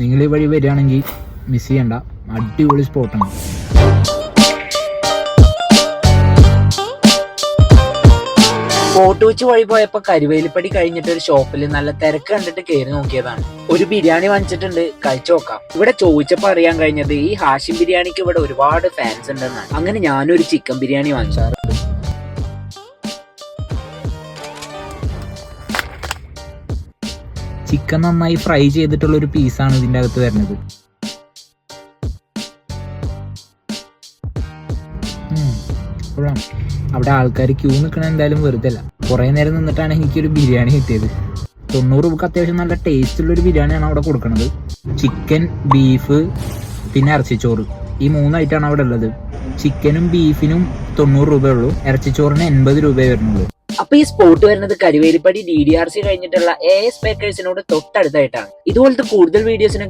നിങ്ങൾ ഈ വഴി വരികയാണെങ്കിൽ മിസ് ചെയ്യണ്ട, അടിപൊളി സ്പോട്ടാണ്. ഫോർട്ട് കൊച്ചി വഴി പോയപ്പോ കരുവേലിപ്പടി കഴിഞ്ഞിട്ട് ഒരു ഷോപ്പിൽ നല്ല തിരക്ക് കണ്ടിട്ട് കയറി നോക്കിയതാണ്. ഒരു ബിരിയാണി വാങ്ങിച്ചിട്ടുണ്ട്, കഴിച്ചു നോക്കാം. ഇവിടെ ചോദിച്ചപ്പോ അറിയാൻ കഴിഞ്ഞത് ഈ ഹാഷിം ബിരിയാണിക്ക് ഇവിടെ ഒരുപാട് ഫാൻസ് ഉണ്ടെന്നാണ്. അങ്ങനെ ഞാനൊരു ചിക്കൻ ബിരിയാണി വാങ്ങിച്ചാറ്. ചിക്കൻ നന്നായി ഫ്രൈ ചെയ്തിട്ടുള്ള ഒരു പീസാണ് ഇതിൻ്റെ അകത്ത് വരുന്നത്. അവിടെ ആൾക്കാർ ക്യൂ നിൽക്കണ എന്തായാലും വെറുതെ അല്ല. കുറേ നേരം നിന്നിട്ടാണ് എനിക്കൊരു ബിരിയാണി കിട്ടിയത്. 90 രൂപക്ക് അത്യാവശ്യം നല്ല ടേസ്റ്റുള്ളൊരു ബിരിയാണിയാണ് അവിടെ കൊടുക്കുന്നത്. ചിക്കൻ, ബീഫ്, പിന്നെ ഇറച്ചിച്ചോറ്, ഈ 3 ഐറ്റമാണ് അവിടെ ഉള്ളത്. ചിക്കനും ബീഫിനും 90 രൂപയുള്ളൂ, ഇറച്ചിച്ചോറിന് 80 രൂപയെ വരുന്നുള്ളൂ. അപ്പൊ ഈ സ്പോട്ട് വരുന്നത് കരുവേലിപ്പടി DDRC കഴിഞ്ഞിട്ടുള്ള AS ബേക്കേഴ്സിനോട് തൊട്ടടുത്തായിട്ടാണ്. ഇതുപോലത്തെ കൂടുതൽ വീഡിയോസിനൊക്കെ